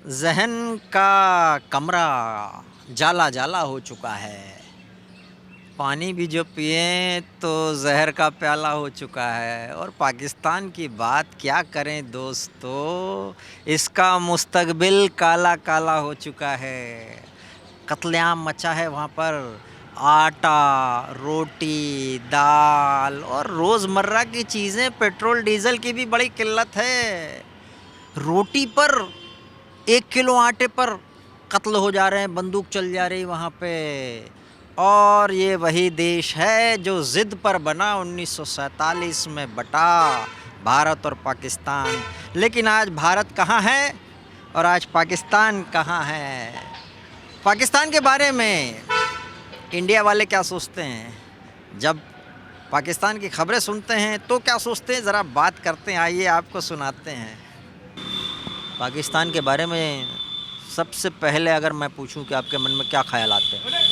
ज़हन का कमरा जाला जाला हो चुका है। पानी भी जो पिएँ तो ज़हर का प्याला हो चुका है। और पाकिस्तान की बात क्या करें दोस्तों, इसका मुस्तकबिल काला काला हो चुका है। कत्लेआम मचा है वहाँ पर। आटा, रोटी, दाल और रोज़मर्रा की चीज़ें, पेट्रोल डीज़ल की भी बड़ी किल्लत है। रोटी पर 1 किलो आटे पर कत्ल हो जा रहे हैं, बंदूक चल जा रही वहाँ पे। और ये वही देश है जो ज़िद पर बना 1947 में बटा, भारत और पाकिस्तान। लेकिन आज भारत कहाँ है और आज पाकिस्तान कहाँ है? पाकिस्तान के बारे में इंडिया वाले क्या सोचते हैं? जब पाकिस्तान की खबरें सुनते हैं तो क्या सोचते हैं, ज़रा बात करते हैं। आइए आपको सुनाते हैं। पाकिस्तान के बारे में सबसे पहले अगर मैं पूछूं कि आपके मन में क्या ख्याल आते हैं?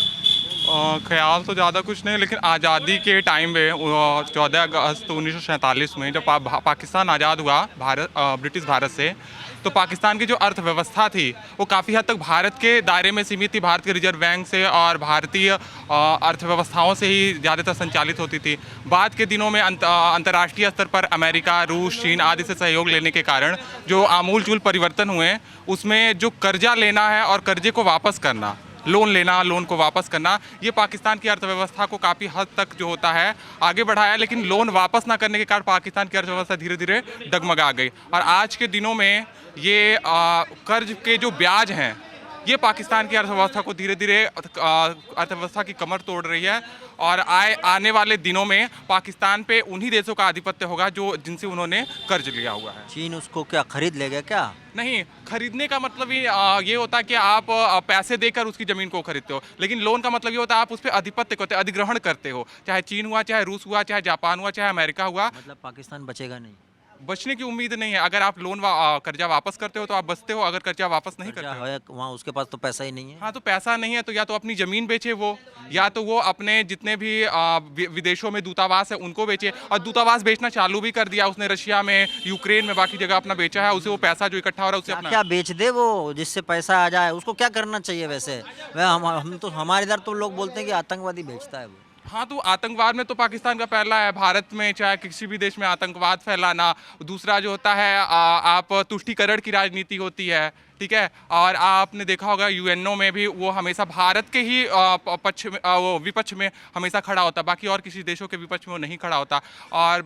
ख्याल तो ज़्यादा कुछ नहीं, लेकिन आज़ादी के टाइम पे 14 अगस्त 1947 में जब पाकिस्तान आज़ाद हुआ ब्रिटिश भारत से, तो पाकिस्तान की जो अर्थव्यवस्था थी वो काफ़ी हद तक भारत के दायरे में सीमित थी। भारत के रिजर्व बैंक से और भारतीय अर्थव्यवस्थाओं से ही ज़्यादातर संचालित होती थी। बाद के दिनों में अंतर्राष्ट्रीय स्तर पर अमेरिका, रूस, चीन आदि से सहयोग लेने के कारण जो आमूलचूल परिवर्तन हुए, उसमें जो कर्जा लेना है और कर्जे को वापस करना, लोन लेना, लोन को वापस करना, ये पाकिस्तान की अर्थव्यवस्था को काफ़ी हद तक जो होता है आगे बढ़ाया। लेकिन लोन वापस ना करने के कारण पाकिस्तान की अर्थव्यवस्था धीरे धीरे डगमगा गई। और आज के दिनों में ये कर्ज के जो ब्याज हैं, ये पाकिस्तान की अर्थव्यवस्था को धीरे धीरे अर्थव्यवस्था की कमर तोड़ रही है। और आने वाले दिनों में पाकिस्तान पे उन्हीं देशों का आधिपत्य होगा जो जिनसे उन्होंने कर्ज लिया हुआ है। चीन उसको क्या खरीद लेगा क्या? नहीं, खरीदने का मतलब ये होता है कि आप पैसे देकर उसकी ज़मीन को खरीदते हो, लेकिन लोन का मतलब ये होता है आप उस पर आधिपत्य करते हो, अधिग्रहण करते हो। चाहे चीन हुआ, चाहे रूस हुआ, चाहे जापान हुआ, चाहे अमेरिका हुआ। मतलब पाकिस्तान बचेगा नहीं? बचने की उम्मीद नहीं है। अगर आप कर्जा वापस करते हो तो आप बचते हो, अगर कर्जा वापस नहीं कर्जा करते हो, है वहाँ, उसके पास तो पैसा ही नहीं है। हाँ, तो पैसा नहीं है तो या तो अपनी ज़मीन बेचे वो, या तो वो अपने जितने भी विदेशों में दूतावास है उनको बेचे। और दूतावास बेचना चालू भी कर दिया उसने, रशिया में, यूक्रेन में, बाकी जगह अपना बेचा है। उसे वो पैसा जो इकट्ठा हो रहा है उसे क्या अपना क्या बेच दे वो जिससे पैसा आ जाए? उसको क्या करना चाहिए वैसे? वह हम तो, हमारे इधर तो लोग बोलते हैं कि आतंकवादी बेचता है वो। हाँ, तो आतंकवाद में तो पाकिस्तान का पहला है। भारत में चाहे किसी भी देश में आतंकवाद फैलाना। दूसरा जो होता है आप तुष्टीकरण की राजनीति होती है, ठीक है। और आपने देखा होगा यूएनओ में भी वो हमेशा भारत के ही पक्ष में, वो विपक्ष में हमेशा खड़ा होता, बाकी और किसी देशों के विपक्ष में वो नहीं खड़ा होता। और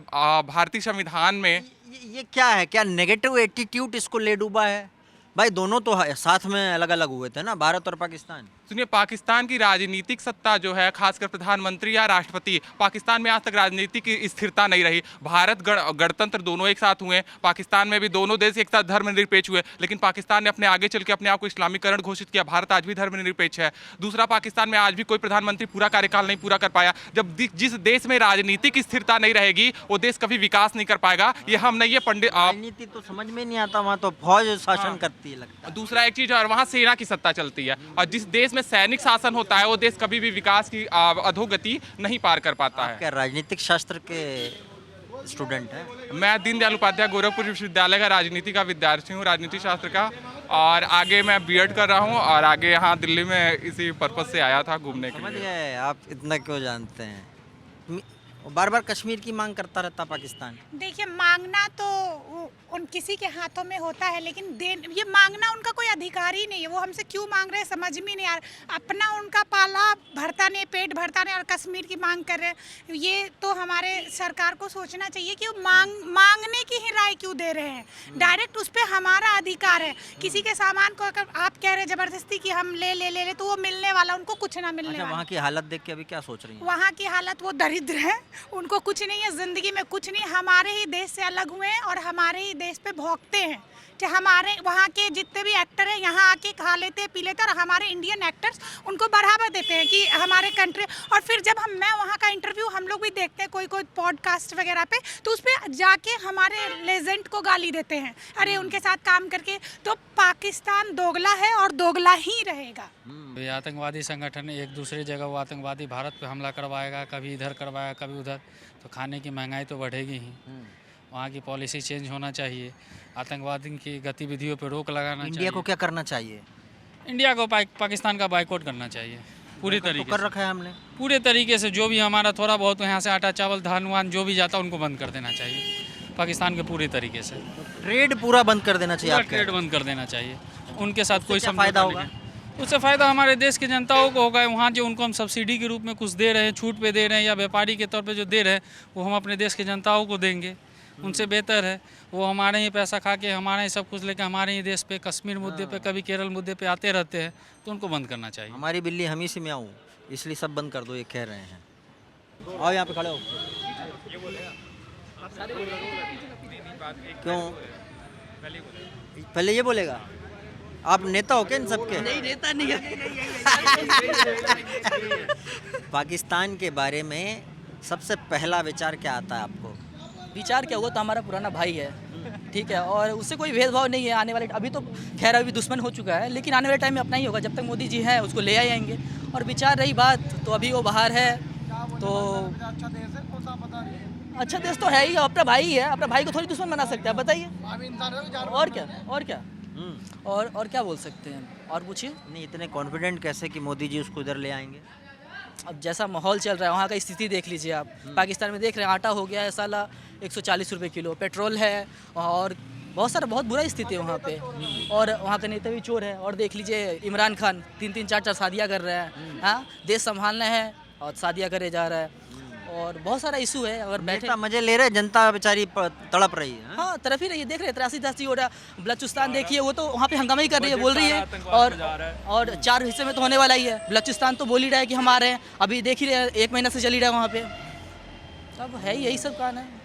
भारतीय संविधान में ये क्या है? क्या नेगेटिव एटीट्यूड इसको ले डूबा है? भाई दोनों तो साथ में अलग अलग हुए थे ना, भारत और पाकिस्तान। सुनिए, पाकिस्तान की राजनीतिक सत्ता जो है, खासकर प्रधानमंत्री या राष्ट्रपति, पाकिस्तान में आज तक राजनीतिक की स्थिरता नहीं रही। भारत गणतंत्र दोनों एक साथ हुए, पाकिस्तान में भी दोनों देश एक साथ धर्मनिरपेक्ष हुए, लेकिन पाकिस्तान ने अपने आगे चल के अपने आप को इस्लामीकरण घोषित किया। भारत आज भी धर्मनिरपेक्ष है। दूसरा, पाकिस्तान में आज भी कोई प्रधानमंत्री पूरा कार्यकाल नहीं पूरा कर पाया। जब जिस देश में राजनीतिक स्थिरता नहीं रहेगी वो देश कभी विकास नहीं कर पाएगा। ये हम नहीं, ये पंडित राजनीति तो समझ में नहीं आता, वहाँ तो फौज शासन करती है लगता है। दूसरा एक चीज, और वहाँ सेना की सत्ता चलती है। और जिस देश में सैनिक शासन होता है वो देश कभी भी विकास की अधोगति नहीं पार कर पाता आप है। क्या राजनीतिक शास्त्र के स्टूडेंट हैं? मैं दीनदयाल उपाध्याय गोरखपुर विश्वविद्यालय का राजनीति का विद्यार्थी हूँ, राजनीति शास्त्र का। और आगे मैं बीएड कर रहा हूँ, और आगे यहाँ दिल्ली में इसी पर्पज से आया था घूमने के समझ लिए। गए आप इतना क्यों जानते हैं? बार बार कश्मीर की मांग करता रहता पाकिस्तान। देखिए, मांगना तो उन किसी के हाथों में होता है, लेकिन ये मांगना उनका कोई अधिकार ही नहीं है। वो हमसे क्यों मांग रहे हैं समझ में नहीं आ रहा। अपना उनका पाला भरता नहीं, पेट भरता नहीं, और कश्मीर की मांग कर रहे हैं। ये तो हमारे सरकार को सोचना चाहिए कि वो मांगने की ही राय क्यों दे रहे हैं। डायरेक्ट उस पर हमारा अधिकार है। किसी के सामान को अगर आप कह रहे हैं जबरदस्ती कि हम ले ले ले ले, तो वो मिलने वाला, उनको कुछ ना मिलने अच्छा, वाला। वहाँ की हालत देख के अभी क्या सोच रही हैं? वहाँ की हालत, वो दरिद्र है, उनको कुछ नहीं है, जिंदगी में कुछ नहीं। हमारे ही देश से अलग हुए हैं और हमारे ही देश पे भौंकते हैं। कि हमारे वहाँ के जितने भी एक्टर हैं यहाँ आके खा लेते हैं, पी लेते हैं, और हमारे इंडियन एक्टर्स उनको बढ़ावा देते हैं कि हमारे कंट्री। और फिर जब मैं वहाँ का इंटरव्यू हम लोग भी देखते हैं कोई कोई पॉडकास्ट वगैरह पे, तो उस पर जाके हमारे लेजेंड को गाली देते हैं, अरे उनके साथ काम करके। तो पाकिस्तान दोगला है और दोगला ही रहेगा। ये आतंकवादी संगठन एक दूसरी जगह वो आतंकवादी भारत पे हमला करवाएगा, कभी इधर करवाएगा कभी उधर, तो खाने की महंगाई तो बढ़ेगी ही। वहाँ की पॉलिसी चेंज होना चाहिए, आतंकवादी की गतिविधियों पर रोक लगाना इंडिया को चाहिए। क्या करना चाहिए? इंडिया को पाकिस्तान का बाइकआउट करना चाहिए पूरी तो तरीके कर से, रखा है हमने। पूरे तरीके से। जो भी हमारा थोड़ा बहुत यहाँ से आटा चावल धान वान जो भी जाता है उनको बंद कर देना चाहिए पाकिस्तान के पूरे तरीके से। ट्रेड पूरा बंद कर देना चाहिए पूरा आप कह रहे ट्रेड बंद कर देना चाहिए, उनके साथ कोई क्या समझौता फायदा नहीं होगा? है। उससे फ़ायदा हमारे देश की जनताओं को होगा। वहाँ जो उनको हम सब्सिडी के रूप में कुछ दे रहे हैं, छूट पे दे रहे हैं या व्यापारी के तौर पे जो दे रहे हैं, वो हम अपने देश की जनताओं को देंगे। उनसे बेहतर है वो हमारे ही पैसा खा के हमारे ही सब कुछ लेके हमारे ही देश पे कश्मीर मुद्दे पे कभी केरल मुद्दे पे आते रहते हैं, तो उनको बंद करना चाहिए। हमारी बिल्ली हम ही से में आऊँ, इसलिए सब बंद कर दो, ये कह रहे हैं। आओ यहाँ पे खड़े हो। क्यों? पहले ये बोलेगा? आप नेता हो क्या इन सबके? नहीं नेता नहीं है। पाकिस्तान के बारे में सबसे पहला विचार क्या आता है आपको? विचार क्या हुआ, तो हमारा पुराना भाई है, ठीक है, और उससे कोई भेदभाव नहीं है। आने वाले अभी तो खैर अभी दुश्मन हो चुका है, लेकिन आने वाले टाइम में अपना ही होगा। जब तक मोदी जी हैं उसको ले आएंगे। और विचार रही बात, तो अभी वो बाहर है तो अच्छा देश तो है ही, अपना भाई है, अपना भाई को थोड़ी दुश्मन बना सकते हैं, बताइए। और क्या, और क्या, और क्या बोल सकते हैं, और पूछिए। नहीं, इतने कॉन्फिडेंट कैसे कि मोदी जी उसको इधर ले आएंगे? अब जैसा माहौल चल रहा है वहाँ का स्थिति देख लीजिए आप। पाकिस्तान में देख रहे हैं आटा हो गया है साला 140 रुपये किलो, पेट्रोल है, और बहुत बुरा स्थिति है वहाँ पे। और वहाँ का नेता भी चोर है। और देख लीजिए इमरान खान 3-3 4-4 शादियाँ कर रहे हैं। हाँ, देश संभालना है और शादियाँ करे जा रहा है, और बहुत सारा इशू है। अगर बैठे नेता मजे ले रहे, जनता बेचारी तड़प रही है। हाँ तरफ ही रही है, देख रहे हैं 83 हो रहा है। बलूचिस्तान देखिए, वो तो वहाँ पे हंगामा ही कर रही है, बोल रही है। और 4 हिस्से में तो होने वाला ही है। बलूचिस्तान तो बोल ही रहा है कि हम आ रहे हैं, अभी देख ही रहे हैं 1 महीना से चल ही रहा है वहाँ पे। अब है यही सब कहानी है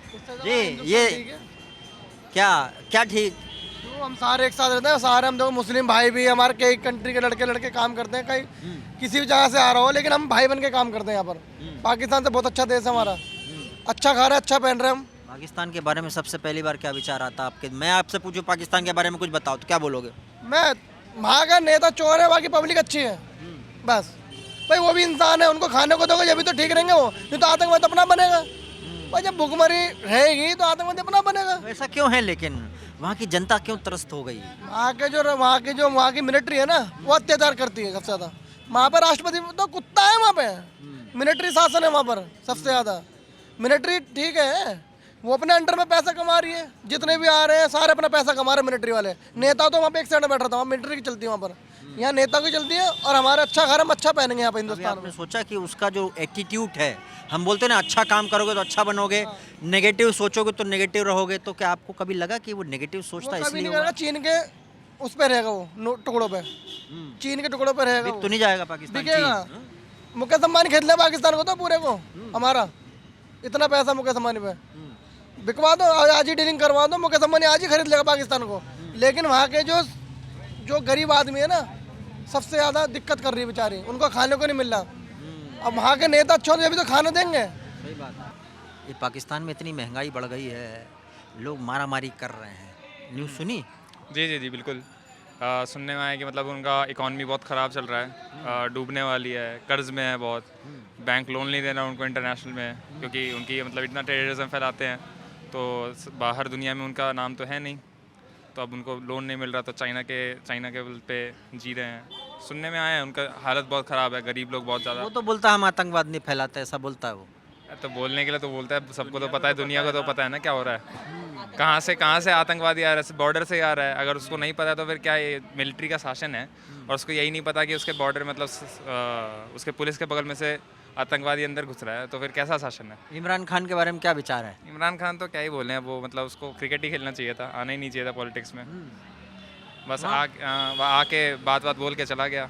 जी। ये क्या ठीक? तो हम सारे एक साथ रहते हैं, सारे हम देखो मुस्लिम भाई भी हमारे कई कंट्री के लड़के काम करते हैं, कई किसी भी जगह से आ रहा हो, लेकिन हम भाई बन के काम करते हैं यहाँ पर। पाकिस्तान से बहुत अच्छा देश है हमारा, अच्छा खा रहे हैं, अच्छा पहन रहे हैं हम। पाकिस्तान के बारे में सबसे पहली बार क्या विचार आता आपके? मैं आपसे पूछूं पाकिस्तान के बारे में कुछ बताओ तो क्या बोलोगे? मैं वहाँ का नेता चोर है, बाकी पब्लिक अच्छी है, बस। भाई वो भी इंसान है, उनको खाने को दोगे जब भी तो ठीक रहेंगे वो, नहीं तो आतंकवाद अपना बनेगा। भाई जब भुखमरी रहेगी तो आतंकवाद अपना बनेगा। ऐसा क्यों है? लेकिन वहाँ की जनता क्यों त्रस्त हो गई? वहाँ की मिलिट्री है ना, वो अत्याचार करती है सबसे ज़्यादा। वहाँ पर राष्ट्रपति तो कुत्ता है, वहाँ पे मिलिट्री शासन है वहाँ पर सबसे ज़्यादा। मिलिट्री ठीक है, वो अपने अंडर में पैसा कमा रही है, जितने भी आ रहे हैं सारे अपना पैसा कमा रहे हैं मिलिट्री वाले। नेता तो वहाँ पे एक साइड में बैठ रहा था, वहाँ मिलिट्री की चलती है वहाँ पर। यहाँ नेता की चलती है, और हमारे अच्छा घर हम अच्छा पहनेंगे यहाँ पे हिंदुस्तान में। आपने सोचा कि उसका जो एटीट्यूड है, हम बोलते हैं ना अच्छा काम करोगे तो अच्छा बनोगे, नेगेटिव सोचोगे तो नेगेटिव रहोगे, तो क्या आपको कभी लगा कि वो नेगेटिव सोचता वो कभी इसलिए नहीं हुआ? करेगा, चीन के उस पे रहेगा वो, टुकड़ों पे, चीन के टुकड़ों पे रहेगा बिक वो। तो नहीं जाएगा पाकिस्तान? बिकेगा। चीन? मुकेश अंबानी खरीद ले पाकिस्तान को तो पूरे को, हमारा इतना पैसा मुकेश अंबानी पे। बिकवा दो, आज ही डीलिंग करवा दो, मुकेश अंबानी आज ही खरीद लेगा पाकिस्तान को। लेकिन वहाँ के जो गरीब आदमी है ना, सबसे ज़्यादा दिक्कत कर रही है बेचारी, उनको खाने को नहीं मिल रहा। अब वहाँ के नेता अच्छे होते अभी तो खाना देंगे। सही बात है। ये पाकिस्तान में इतनी महंगाई बढ़ गई है, लोग मारामारी कर रहे हैं, न्यूज़ सुनी? जी बिल्कुल। सुनने में आया कि मतलब उनका इकॉनमी बहुत ख़राब चल रहा है, डूबने वाली है, कर्ज में है बहुत, बैंक लोन नहीं दे रहा उनको इंटरनेशनल में, क्योंकि उनकी मतलब इतना टेररिज्म फैलाते हैं, तो बाहर दुनिया में उनका नाम तो है नहीं, तो अब उनको लोन नहीं मिल रहा, तो चाइना के बल पे जी रहे हैं। सुनने में आया है उनका हालत बहुत ख़राब है, गरीब लोग बहुत ज़्यादा। वो तो बोलता है हम आतंकवाद नहीं फैलाते, ऐसा बोलता है वो। तो बोलने के लिए तो बोलता है, सबको तो पता है, दुनिया को तो पता है ना क्या हो रहा है, कहाँ से आतंकवादी आ रहा है, बॉर्डर से आ रहा है। अगर उसको नहीं पता है तो फिर क्या, ये मिलिट्री का शासन है, और उसको यही नहीं पता कि उसके बॉर्डर मतलब उसके पुलिस के बगल में से आतंकवादी अंदर घुस रहा है, तो फिर कैसा शासन है? इमरान खान के बारे में क्या विचार है? इमरान खान तो क्या ही बोले हैं, वो मतलब उसको क्रिकेट ही खेलना चाहिए था, आना ही नहीं चाहिए था पॉलिटिक्स में, बस आके बात बोल के चला गया।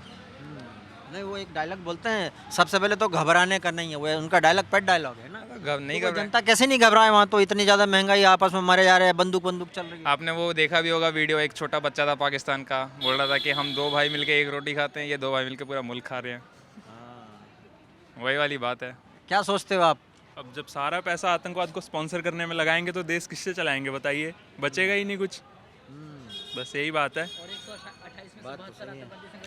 नहीं, वो एक डायलॉग बोलते हैं, सबसे पहले तो घबराने का नहीं है, वो उनका डायलॉग पेट डायलॉग है ना। नहीं तो घबराए। जनता कैसे नहीं घबराए? वहाँ तो इतनी ज़्यादा महंगाई, आपस में मारे जा रहे हैं, बंदूक चल रही है। आपने वो देखा भी होगा वीडियो, एक छोटा बच्चा था पाकिस्तान का, बोल रहा था कि हम 2 भाई मिलके एक रोटी खाते हैं, ये 2 भाई मिलके पूरा मुल्क खा रहे हैं। वही वाली बात है। क्या सोचते हो आप? अब जब सारा पैसा आतंकवाद को स्पॉन्सर करने में लगाएंगे तो देश किससे चलाएंगे बताइए, बचेगा ही नहीं कुछ। बस यही बात है।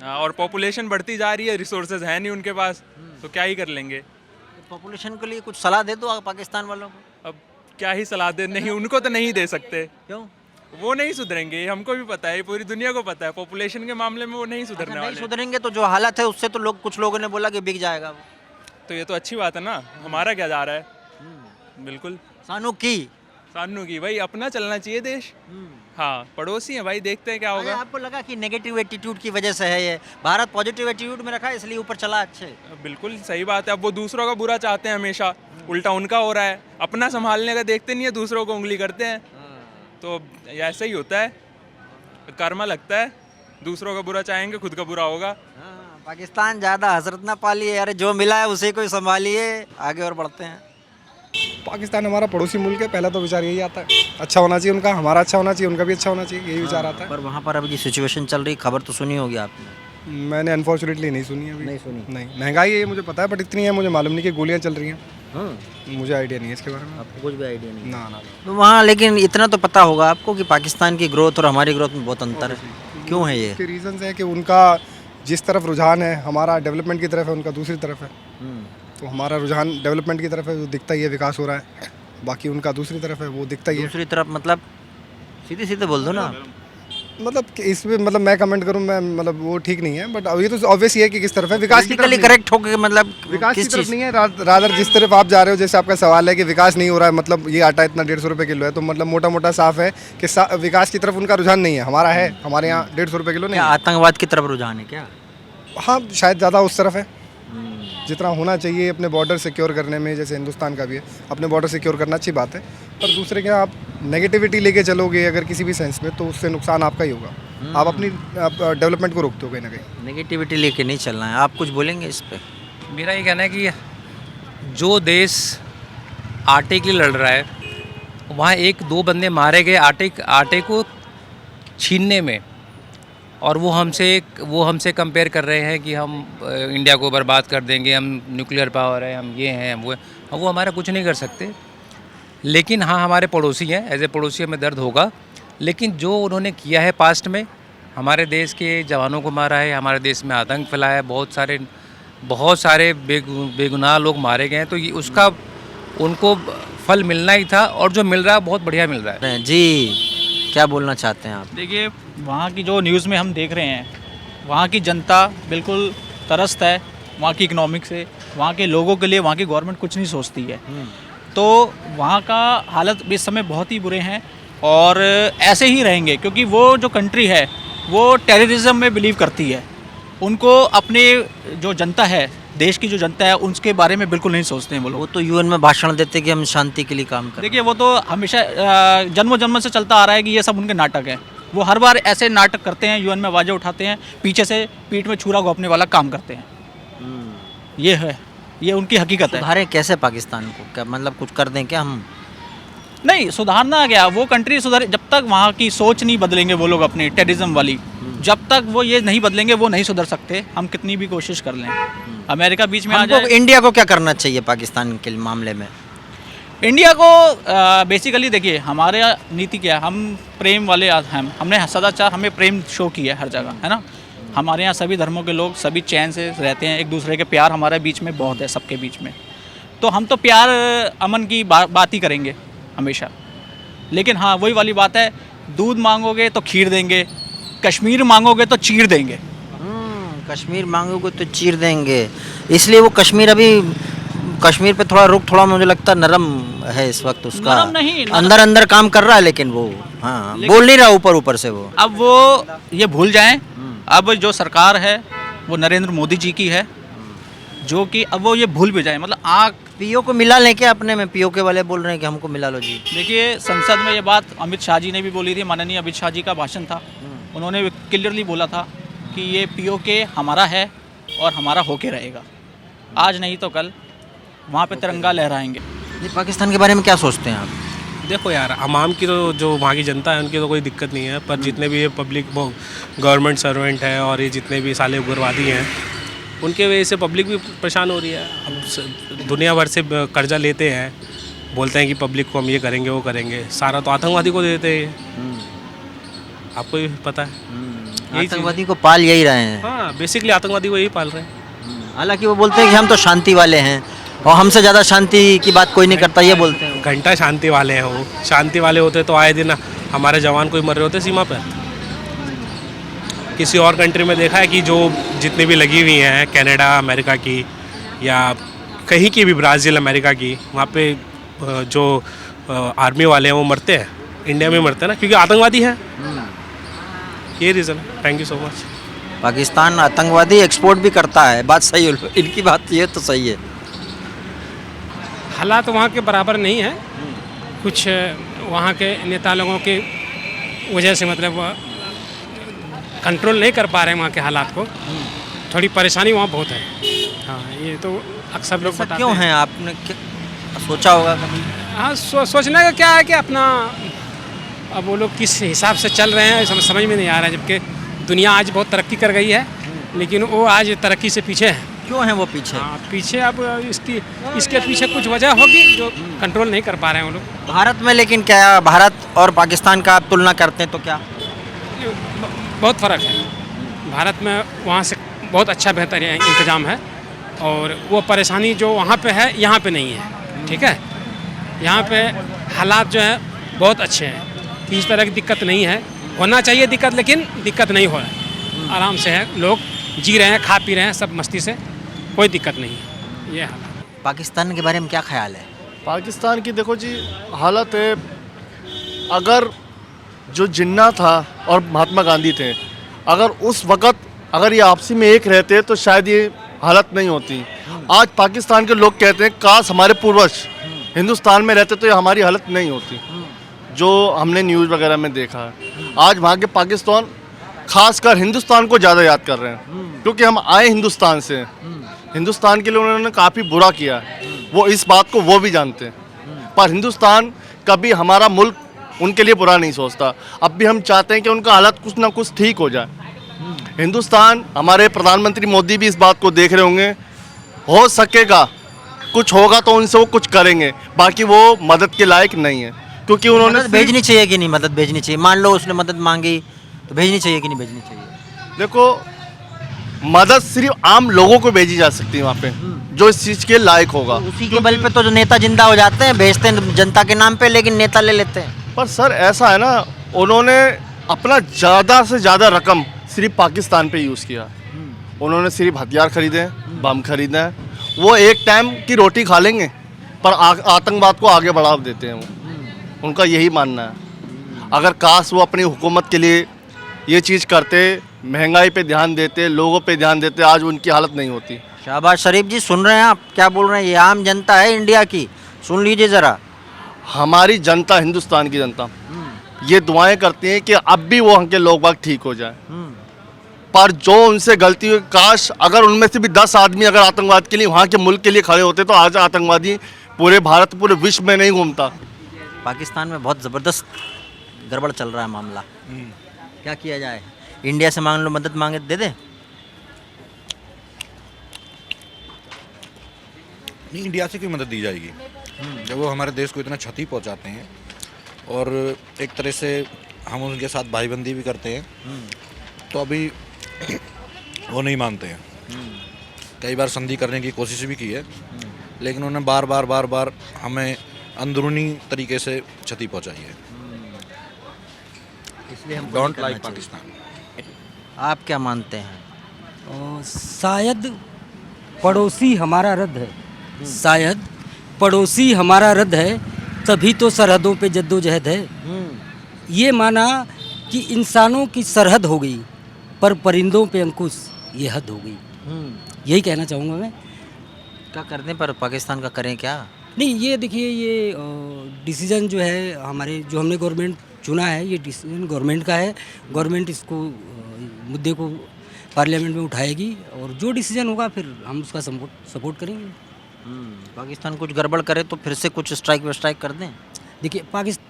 हाँ, और पॉपुलेशन बढ़ती जा रही है, रिसोर्सेज है नहीं उनके पास, तो क्या ही कर लेंगे। पॉपुलेशन के लिए कुछ सलाह दे दो आप पाकिस्तान वालों को। अब क्या ही सलाह दे, नहीं उनको तो नहीं दे सकते, क्यों? वो नहीं सुधरेंगे, ये हमको भी पता है, पूरी दुनिया को पता है, पॉपुलेशन के मामले में वो नहीं सुधरने नहीं वाले। सुधरेंगे तो जो हालत है उससे तो लोग, कुछ लोगों ने बोला कि बिक जाएगा वो। तो ये तो अच्छी बात है ना, हमारा क्या जा रहा है। बिल्कुल सानू की सानू की भाई, अपना चलना चाहिए देश। हाँ, पड़ोसी हैं भाई, देखते हैं क्या अरे होगा। आपको लगा कि नेगेटिव एटीट्यूड की वजह से है ये? भारत पॉजिटिव एटीट्यूड में रखा है इसलिए ऊपर चला अच्छे। बिल्कुल सही बात है, अब वो दूसरों का बुरा चाहते हैं हमेशा, उल्टा उनका हो रहा है, अपना संभालने का देखते नहीं है, दूसरों को उंगली करते हैं। तो ऐसा ही होता है, कर्मा लगता है, दूसरों का बुरा चाहेंगे, खुद का बुरा होगा। हाँ, पाकिस्तान ज़्यादा हसरत ना पालिए, अरे जो मिला है उसे को ही संभालिए, आगे और बढ़ते हैं। पाकिस्तान हमारा पड़ोसी मुल्क है, पहला तो विचार यही आता है, अच्छा होना चाहिए उनका, हमारा अच्छा होना चाहिए, उनका भी अच्छा होना चाहिए, यही विचार आता है। पर वहाँ पर अभी सिचुएशन चल रही, खबर तो सुनी होगी आपने? मैंने अनफॉर्चुनेटली नहीं सुनी अभी। नहीं सुनी? नहीं, महंगाई है ये मुझे पता है, बट इतनी है मुझे मालूम नहीं कि गोलियां चल रही हैं। मुझे आइडिया नहीं है इसके बारे में। आपको कुछ भी आइडिया नहीं? ना ना तो वहाँ लेकिन इतना तो पता होगा आपको कि पाकिस्तान की ग्रोथ और हमारी ग्रोथ में बहुत अंतर है। क्यों है ये? इसके रीजंस है कि उनका जिस तरफ रुझान है, हमारा डेवलपमेंट की तरफ है, उनका दूसरी तरफ है। तो हमारा रुझान डेवलपमेंट की तरफ है, वो दिखता ही है, विकास हो रहा है, बाकी उनका दूसरी तरफ है, वो दिखता ही है। दूसरी तरफ मतलब सीधे सीधे बोल दो ना। मतलब कि इसमें मतलब मैं कमेंट करूं, मैं मतलब वो ठीक नहीं है, बट ये तो ऑब्वियस ही है कि किस तरफ है, विकास की तरफ नहीं है। करेक्ट होके मतलब विकास की किस तरफ चीज़? नहीं है, रादर जिस तरफ आप जा रहे हो, जैसे आपका सवाल है कि विकास नहीं हो रहा है, मतलब ये आटा इतना 150 रुपये किलो है, तो मतलब मोटा मोटा साफ है कि विकास की तरफ उनका रुझान नहीं है, हमारा है, हमारे यहाँ 150 रुपये किलो नहीं क्या है। आतंकवाद की तरफ रुझान है क्या? हाँ, शायद ज़्यादा उस तरफ है जितना होना चाहिए अपने बॉर्डर सिक्योर करने में, जैसे हिंदुस्तान का भी है, अपने बॉर्डर सिक्योर करना अच्छी बात है, पर दूसरे के आप नेगेटिविटी लेके चलोगे अगर किसी भी सेंस में, तो उससे नुकसान आपका ही होगा, आप अपनी डेवलपमेंट को रोकते हो कहीं ना कहीं। नेगेटिविटी लेके नहीं चलना है। आप कुछ बोलेंगे इस पे? मेरा ये कहना है कि जो देश आटे के लिए लड़ रहा है, वहाँ एक दो बंदे मारे गए आटे को छीनने में, और वो हमसे कंपेयर कर रहे हैं कि हम इंडिया को बर्बाद कर देंगे, हम न्यूक्लियर पावर है, हम ये हैं, वो है। अब वो हमारा कुछ नहीं कर सकते, लेकिन हाँ हमारे पड़ोसी हैं, एज ए पड़ोसी हमें दर्द होगा, लेकिन जो उन्होंने किया है पास्ट में, हमारे देश के जवानों को मारा है, हमारे देश में आतंक फैलाया है, बहुत सारे बेगुनाह लोग मारे गए हैं, तो ये उसका उनको फल मिलना ही था, और जो मिल रहा है बहुत बढ़िया मिल रहा है। जी क्या बोलना चाहते हैं आप? देखिए, वहाँ की जो न्यूज़ में हम देख रहे हैं, वहाँ की जनता बिल्कुल त्रस्त है वहाँ की इकनॉमिक से, वहाँ के लोगों के लिए वहाँ की गवर्नमेंट कुछ नहीं सोचती है। तो वहाँ का हालत इस समय बहुत ही बुरे हैं, और ऐसे ही रहेंगे, क्योंकि वो जो कंट्री है वो टेररिज्म में बिलीव करती है। उनको अपने जो जनता है, देश की जो जनता है, उसके बारे में बिल्कुल नहीं सोचते हैं वो लोग। वो तो यूएन में भाषण देते कि हम शांति के लिए काम करें। देखिए, वो तो हमेशा जन्मों जन्म से चलता आ रहा है कि ये सब उनके नाटक है। वो हर बार ऐसे नाटक करते हैं, यूएन में आवाज़ें उठाते हैं, पीछे से पीठ में छुरा घोंपने वाला काम करते हैं। ये है, ये उनकी हकीकत है। सुधारें कैसे पाकिस्तान को? क्या मतलब कुछ कर दें क्या हम? नहीं, सुधारना क्या, वो कंट्री सुधारे जब तक वहाँ की सोच नहीं बदलेंगे वो लोग अपनी टेररिज्म वाली, जब तक वो ये नहीं बदलेंगे वो नहीं सुधर सकते, हम कितनी भी कोशिश कर लें। अमेरिका बीच में आ जाए। इंडिया को क्या करना चाहिए पाकिस्तान के मामले में? इंडिया को बेसिकली देखिए, हमारे नीति क्या है, हम प्रेम वाले हैं, हमने सदाचार, हमें प्रेम शो किया है हर जगह, है ना। हमारे यहाँ सभी धर्मों के लोग सभी चैन से रहते हैं, एक दूसरे के प्यार हमारे बीच में बहुत है, सबके बीच में। तो हम तो प्यार अमन की बात ही करेंगे हमेशा। लेकिन हाँ, वही वाली बात है, दूध मांगोगे तो खीर देंगे, कश्मीर मांगोगे तो चीर देंगे। कश्मीर मांगोगे तो चीर देंगे, इसलिए वो कश्मीर पे थोड़ा मुझे लगता है नरम है इस वक्त उसका। नरम नहीं, अंदर काम कर रहा है, लेकिन वो बोल नहीं रहा ऊपर से वो। अब वो ये भूल जाएं, अब जो सरकार है वो नरेंद्र मोदी जी की है, जो कि अब वो ये भूल भी जाए, मतलब पीओ को मिला लें क्या अपने में? पीओ के वाले बोल रहे हैं कि हमको मिला लो जी। देखिए, संसद में ये बात अमित शाह जी ने भी बोली थी, माननीय अमित शाह जी का भाषण था, उन्होंने क्लियरली बोला था कि ये पीओके हमारा है और हमारा होके रहेगा, आज नहीं तो कल वहाँ पे तिरंगा लहराएंगे। ये पाकिस्तान के बारे में क्या सोचते हैं आप? देखो यार, अवाम की तो जो वहाँ की जनता है उनकी तो कोई दिक्कत नहीं है, पर जितने भी ये पब्लिक गवर्नमेंट सर्वेंट है और ये जितने भी साले उग्रवादी हैं, उनके वजह से पब्लिक भी परेशान हो रही है। अब दुनिया भर से कर्जा लेते हैं, बोलते हैं कि पब्लिक को हम ये करेंगे वो करेंगे, सारा तो आतंकवादी को देते हैं, आपको भी पता है। आतंकवादी को पाल यही रहे हैं। हाँ, बेसिकली आतंकवादी को यही पाल रहे हैं। हालांकि वो बोलते हैं कि हम तो शांति वाले हैं और हमसे ज़्यादा शांति की बात कोई नहीं करता, ये बोलते हैं। घंटा शांति वाले हैं। वो शांति वाले होते तो आए दिन हमारे जवान कोई मर रहे होते सीमा पर। किसी और कंट्री में देखा है कि जो जितनी भी लगी हुई हैं, कनाडा अमेरिका की या कहीं की भी, ब्राज़ील अमेरिका की, वहाँ पे जो आर्मी वाले हैं वो मरते हैं। इंडिया में मरते हैं ना, क्योंकि आतंकवादी हैं। ये रीज़न है। Thank you so much. Pakistan आतंकवादी एक्सपोर्ट भी करता है, बात सही है, इनकी बात ये तो सही है। हालात वहाँ के बराबर नहीं है। कुछ वहाँ के नेता लोगों की वजह से मतलब कंट्रोल नहीं कर पा रहे हैं वहाँ के हालात को। थोड़ी परेशानी वहाँ बहुत है। हाँ, ये तो अक्सर लोग बताते क्यों हैं। है, आपने सोचा होगा कभी? हाँ, सोचने का क्या है कि अपना अब वो लोग किस हिसाब से चल रहे हैं समझ में नहीं आ रहा है। जबकि दुनिया आज बहुत तरक्की कर गई है, लेकिन वो आज तरक्की से पीछे है। क्यों है वो पीछे? हाँ, पीछे अब इसके पीछे कुछ वजह होगी जो कंट्रोल नहीं कर पा रहे हैं वो लोग। भारत में लेकिन क्या भारत और पाकिस्तान का आप तुलना करते हैं तो क्या? बहुत फ़र्क है। भारत में वहाँ से बहुत अच्छा बेहतर इंतज़ाम है, और वो परेशानी जो वहाँ पे है यहाँ पे नहीं है। ठीक है, यहाँ पे हालात जो है बहुत अच्छे हैं, किसी तरह की दिक्कत नहीं है। होना चाहिए दिक्कत, लेकिन दिक्कत नहीं हो रहा है, आराम से है, लोग जी रहे हैं, खा पी रहे हैं सब मस्ती से, कोई दिक्कत नहीं है। ये हालात। पाकिस्तान के बारे में क्या ख्याल है? पाकिस्तान की देखो जी हालत है, अगर जो जिन्ना था और महात्मा गांधी थे, अगर उस वक़्त अगर ये आपसी में एक रहते तो शायद ये हालत नहीं होती। आज पाकिस्तान के लोग कहते हैं काश हमारे पूर्वज हिंदुस्तान में रहते तो ये हमारी हालत नहीं होती, जो हमने न्यूज़ वगैरह में देखा है। आज वहाँ के पाकिस्तान खासकर हिंदुस्तान को ज़्यादा याद कर रहे हैं, क्योंकि हम आए हिंदुस्तान से। हिंदुस्तान के लिए उन्होंने काफ़ी बुरा किया, वो इस बात को वो भी जानते हैं, पर हिंदुस्तान कभी हमारा मुल्क उनके लिए बुरा नहीं सोचता। अब भी हम चाहते हैं कि उनका हालत कुछ ना कुछ ठीक हो जाए। हिंदुस्तान, हमारे प्रधानमंत्री मोदी भी इस बात को देख रहे होंगे, हो सकेगा कुछ होगा तो उनसे वो कुछ करेंगे, बाकी वो मदद के लायक नहीं है, क्योंकि उन्होंने मदद भेजनी चाहिए कि नहीं? मदद भेजनी चाहिए। मान लो उसने मदद मांगी तो भेजनी चाहिए कि नहीं भेजनी चाहिए? देखो, मदद सिर्फ आम लोगों को भेजी जा सकती है वहाँ पे, जो इस चीज़ के लायक होगा। उसी के बल पे तो जो नेता जिंदा हो जाते हैं, भेजते हैं जनता के नाम पे, लेकिन नेता ले लेते हैं। पर सर ऐसा है ना, उन्होंने अपना ज़्यादा से ज़्यादा रकम सिर्फ पाकिस्तान पे यूज़ किया। उन्होंने सिर्फ हथियार खरीदे हैं, बम खरीदे हैं। वो एक टाइम की रोटी खा लेंगे, पर आतंकवाद को आगे बढ़ा देते हैं वो। उनका यही मानना है। अगर काश वो अपनी हुकूमत के लिए ये चीज़ करते, महंगाई पे ध्यान देते, लोगों पे ध्यान देते, आज उनकी हालत नहीं होती। शहबाज शरीफ जी, सुन रहे हैं आप क्या बोल रहे हैं? ये आम जनता है इंडिया की, सुन लीजिए ज़रा। हमारी जनता, हिंदुस्तान की जनता ये दुआएं करती हैं कि अब भी वो उनके लोग बाग ठीक हो जाए। पर जो उनसे गलती हुई, काश अगर उनमें से भी 10 आदमी अगर आतंकवाद के लिए, वहाँ के मुल्क के लिए खड़े होते, तो आज आतंकवादी पूरे भारत, पूरे विश्व में नहीं घूमता। पाकिस्तान में बहुत ज़बरदस्त गड़बड़ चल रहा है मामला। क्या किया जाए? इंडिया से मान लो मदद मांगे दे दे? नहीं, इंडिया से क्यों मदद दी जाएगी जब वो हमारे देश को इतना क्षति पहुंचाते हैं, और एक तरह से हम उनके साथ भाईबंदी भी करते हैं, तो अभी वो नहीं मानते हैं। कई बार संधि करने की कोशिश भी की है, लेकिन उन्होंने बार बार हमें अंदरूनी तरीके से क्षति पहुंचाई है। इसलिए हम डोंट लाइक पाकिस्तान। आप क्या मानते हैं? शायद पड़ोसी हमारा रद्द है, शायद पड़ोसी हमारा रद्द है, तभी तो सरहदों पे जद्दोजहद है। ये माना कि इंसानों की सरहद हो गई, पर परिंदों पे अंकुश ये हद हो गई। यही कहना चाहूँगा मैं। क्या करने पर पाकिस्तान का करें क्या? नहीं, ये देखिए, ये डिसीज़न जो है हमारे, जो हमने गवर्नमेंट चुना है, ये डिसीजन गवर्नमेंट का है। गवर्नमेंट इसको मुद्दे को पार्लियामेंट में उठाएगी, और जो डिसीजन होगा फिर हम उसका सपोर्ट करेंगे। पाकिस्तान कुछ गड़बड़ करे तो फिर से कुछ स्ट्राइक कर दें? देखिए,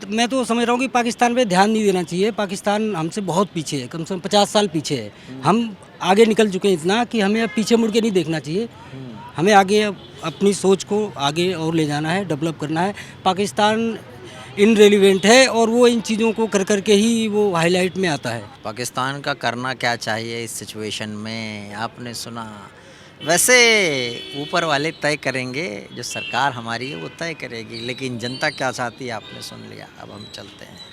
मैं तो समझ रहा हूँ कि पाकिस्तान पे ध्यान नहीं देना चाहिए। पाकिस्तान हमसे बहुत पीछे है, कम से कम 50 साल पीछे है। हम आगे निकल चुके हैं इतना कि हमें अब पीछे मुड़ के नहीं देखना चाहिए। हमें आगे अपनी सोच को आगे और ले जाना है, डेवलप करना है। पाकिस्तान इनरेलीवेंट है, और वो इन चीज़ों को कर करके ही वो हाईलाइट में आता है। पाकिस्तान का करना क्या चाहिए इस सिचुएशन में? आपने सुना वैसे ऊपर वाले तय करेंगे, जो सरकार हमारी है वो तय करेगी, लेकिन जनता क्या चाहती है आपने सुन लिया। अब हम चलते हैं।